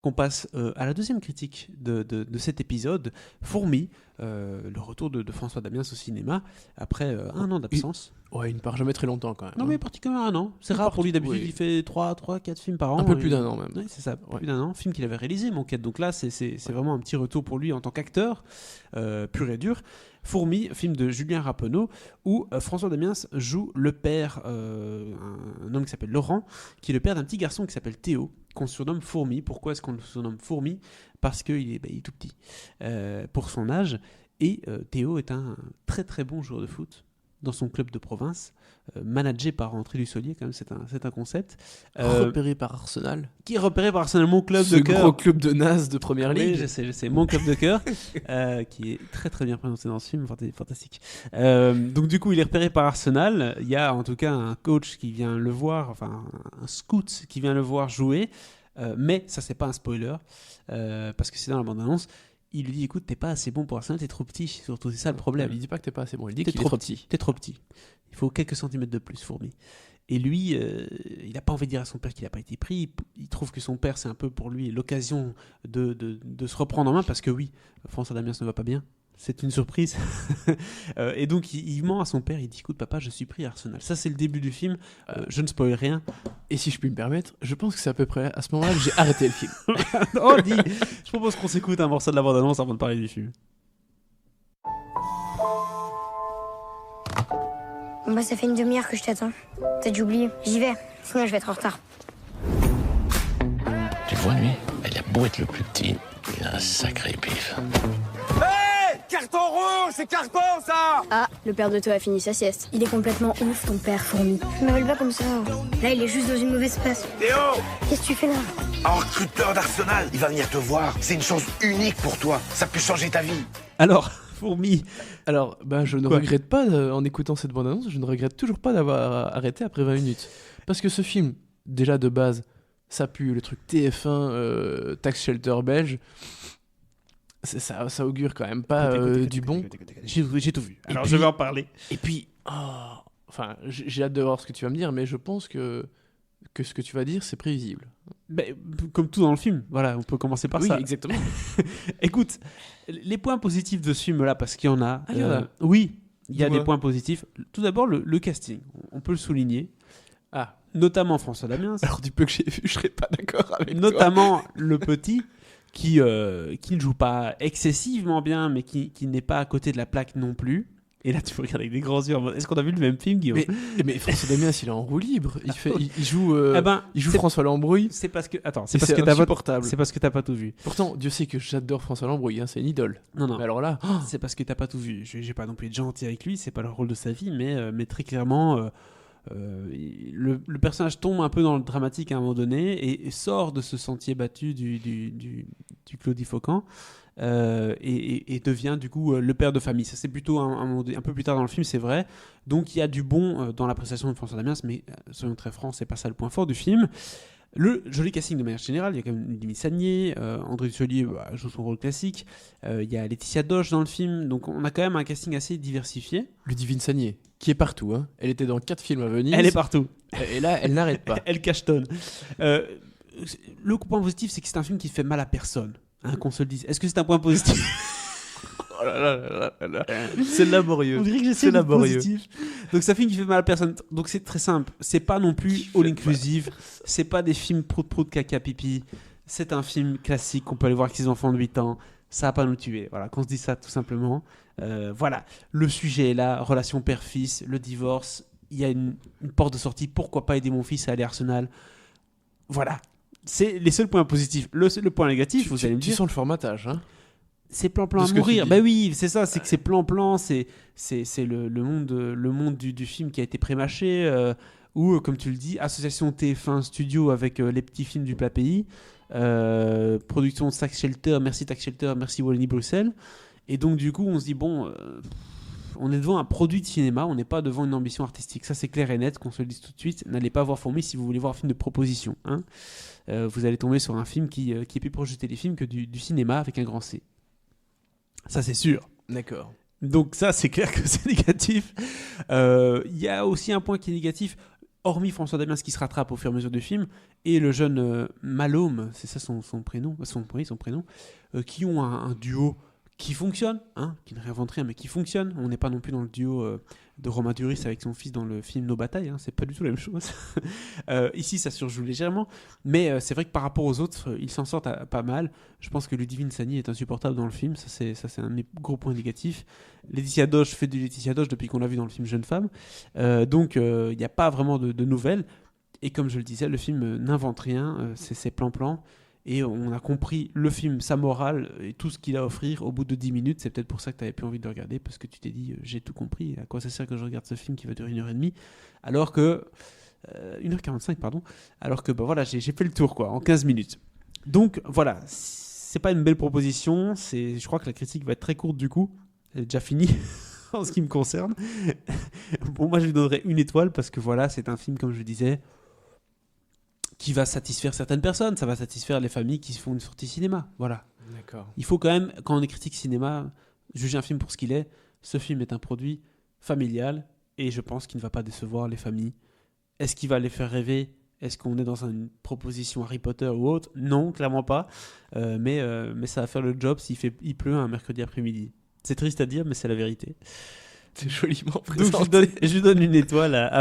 qu'on passe à la deuxième critique de cet épisode, Fourmi, le retour de François Damiens au cinéma après un an d'absence. Ouais, il ne part jamais très longtemps quand même. Non, mais particulièrement un an. C'est rare pour lui, d'habitude, il fait 4 films par an. Un peu plus d'un an même. Oui, c'est ça, plus d'un an. Film qu'il avait réalisé, Monquête. Donc là, c'est vraiment un petit retour pour lui en tant qu'acteur, pur et dur. Fourmi, film de Julien Rappeneau, où François Damiens joue le père, un homme qui s'appelle Laurent, qui est le père d'un petit garçon qui s'appelle Théo, qu'on surnomme Fourmi. Pourquoi est-ce qu'on le surnomme Fourmi ? Parce qu'il est tout petit pour son âge. Et Théo est un très très bon joueur de foot dans son club de province, managé par André Dussolier, quand même, c'est un concept. Repéré par Arsenal. Qui est repéré par Arsenal, mon club Ce de cœur. Ce gros club de naze de première ligue. Oui, je sais, mon club de cœur, qui est très très bien présenté dans ce film, fantastique. Donc du coup, il est repéré par Arsenal. Il y a en tout cas un coach qui vient le voir, enfin un scout qui vient le voir jouer, mais ça c'est pas un spoiler, parce que c'est dans la bande-annonce. Il lui dit, écoute, t'es pas assez bon pour Arsenal, t'es trop petit, surtout c'est ça le problème. Il dit pas que t'es pas assez bon, il dit T'es qu'il est trop petit. T'es trop petit. Il faut quelques centimètres de plus, Fourmi. Et lui, il n'a pas envie de dire à son père qu'il n'a pas été pris. Il trouve que son père, c'est un peu pour lui l'occasion de se reprendre en main, parce que oui, François Damiens ne va pas bien. C'est une surprise. Et donc, il ment à son père. Il dit, écoute, papa, je suis pris à Arsenal. Ça, c'est le début du film. Je ne spoil rien. Et si je puis me permettre, je pense que c'est à peu près à ce moment-là que j'ai arrêté le film. Oh, dis, je propose qu'on s'écoute un morceau de la bande-annonce avant de parler du film. Bon bah ça fait une demi-heure que je t'attends. T'as dû oublier. J'y vais, sinon je vais être en retard. Tu vois, lui, il a beau être le plus petit, il a un sacré pif. Hey, carton rouge, c'est carton ça. Ah, le père de Théo a fini sa sieste. Il est complètement ouf, ton père, Fourmi. Je m'appelle pas comme ça. Là, il est juste dans une mauvaise passe. Théo, Qu'est-ce que tu fais là? un recruteur d'Arsenal, il va venir te voir. C'est une chance unique pour toi. Ça peut changer ta vie. Alors, Fourmi. Alors, je ne regrette pas, en écoutant cette bande-annonce, je ne regrette toujours pas d'avoir arrêté après 20 minutes. Parce que ce film, déjà de base, ça pue le truc TF1, Tax Shelter belge. Ça augure quand même pas du bon. J'ai tout vu. Alors, puis- je vais en parler. Et puis, j'ai hâte de voir ce que tu vas me dire, mais je pense que ce que tu vas dire, c'est prévisible. Mais, comme tout dans le film, voilà, on peut commencer par Oui, ça. exactement. Écoute, les points positifs de ce film-là, parce qu'il y en a. Ah, il y en a. Oui, il y a Dis-moi. des points positifs. Tout d'abord, le casting. On peut le souligner. Ah, Notamment François Damiens. alors du peu que j'ai vu, je serais pas d'accord avec toi. Notamment le petit, qui ne joue pas excessivement bien, mais qui n'est pas à côté de la plaque non plus. Et là, tu me regardes avec des grands yeux. Est-ce qu'on a vu le même film, Guillaume? Mais François Damiens, il est en roue libre. Il joue, il joue c'est- François Lambrouille. C'est parce que. Attends, Et c'est parce que t'as insupportable. c'est parce que t'as pas tout vu. Pourtant, Dieu sait que j'adore François Lambrouille, c'est une idole. Non. Mais alors là, C'est parce que t'as pas tout vu. J'ai pas non plus être gentil avec lui, c'est pas le rôle de sa vie, mais très clairement, le personnage tombe un peu dans le dramatique à un moment donné et sort de ce sentier battu du Claudie-Faucon et devient du coup le père de famille. Ça, c'est plutôt un peu plus tard dans le film, c'est vrai. Donc il y a du bon dans la prestation de François Damiens, mais soyons très francs, c'est pas ça le point fort du film. Le joli casting de manière générale, il y a quand même Lily Sagné, André Dussolier joue son rôle classique, il y a Laetitia Doche dans le film, donc on a quand même un casting assez diversifié. Ludivine Sagné, qui est partout. Hein. Elle était dans 4 films à Venise. Elle est partout, Et là, elle n'arrête pas. elle cachetonne. Le point positif, c'est que c'est un film qui fait mal à personne, hein, qu'on se le dise. Est-ce que c'est un point positif? Oh là là là là là. C'est laborieux. On dirait que j'essaie C'est d'être laborieux. positif. Donc c'est un film qui fait mal à personne. Donc c'est très simple. C'est pas non plus all inclusive. C'est pas des films prout caca pipi. C'est un film classique qu'on peut aller voir avec ses enfants de 8 ans. Ça va pas nous tuer. Voilà, qu'on se dise ça tout simplement. Voilà, le sujet est là. Relation père-fils, le divorce. Il y a une porte de sortie. Pourquoi pas aider mon fils à aller à Arsenal? Voilà. C'est les seuls points positifs. Le point négatif, vous allez me Tu dire, sens le formatage, hein. c'est plan-plan de à ce que tu mourir. dis. Bah oui, c'est ça, c'est que c'est plan-plan, c'est le monde du film qui a été prémâché, où, comme tu le dis, association TF1 Studio avec les petits films du plat pays, production de Tax Shelter, merci Wallonie Bruxelles. Et donc, du coup, on se dit, bon, on est devant un produit de cinéma, on n'est pas devant une ambition artistique. Ça, c'est clair et net, qu'on se le dise tout de suite. N'allez pas voir Fourmi si vous voulez voir un film de proposition. Hein. Vous allez tomber sur un film qui est plus proche du téléfilm que du cinéma avec un grand C. Ça, c'est sûr. D'accord. Donc ça, c'est clair que c'est négatif. Il y a aussi un point qui est négatif. hormis François Damiens qui se rattrape au fur et à mesure du film, et le jeune Malhomme, c'est ça son prénom, son prénom, qui ont un duo qui fonctionne, hein, qui ne réinvente rien, mais qui fonctionne. On n'est pas non plus dans le duo de Romain Duris avec son fils dans le film Nos batailles, hein, c'est pas du tout la même chose. Ici, ça surjoue légèrement, mais c'est vrai que par rapport aux autres, ils s'en sortent pas mal. Je pense que Ludivine Sagni est insupportable dans le film, ça c'est un de mes gros points négatifs. Laetitia Doche fait du Laetitia Doche depuis qu'on l'a vu dans le film Jeune Femme, donc il n'y a pas vraiment de nouvelles. Et comme je le disais, le film n'invente rien, c'est plan-plan. Et on a compris le film, sa morale et tout ce qu'il a à offrir au bout de 10 minutes. C'est peut-être pour ça que tu n'avais plus envie de le regarder, parce que tu t'es dit j'ai tout compris, à quoi ça sert que je regarde ce film qui va durer 1h30, alors que 1h45 pardon, alors que voilà, j'ai fait le tour quoi en 15 minutes. Donc voilà, c'est pas une belle proposition, je crois que la critique va être très courte du coup, elle est déjà finie en ce qui me concerne. Bon, moi je lui donnerais 1 étoile parce que voilà, c'est un film, comme je le disais, qui va satisfaire certaines personnes, ça va satisfaire les familles qui se font une sortie cinéma. Voilà. D'accord. Il faut quand même, quand on est critique cinéma, juger un film pour ce qu'il est. Ce film est un produit familial et je pense qu'il ne va pas décevoir les familles. Est-ce qu'il va les faire rêver ? Est-ce qu'on est dans une proposition Harry Potter ou autre ? Non, clairement pas. Mais ça va faire le job s'il pleut un mercredi après-midi. C'est triste à dire, mais c'est la vérité. C'est joliment Donc présenté. je lui donne 1 étoile à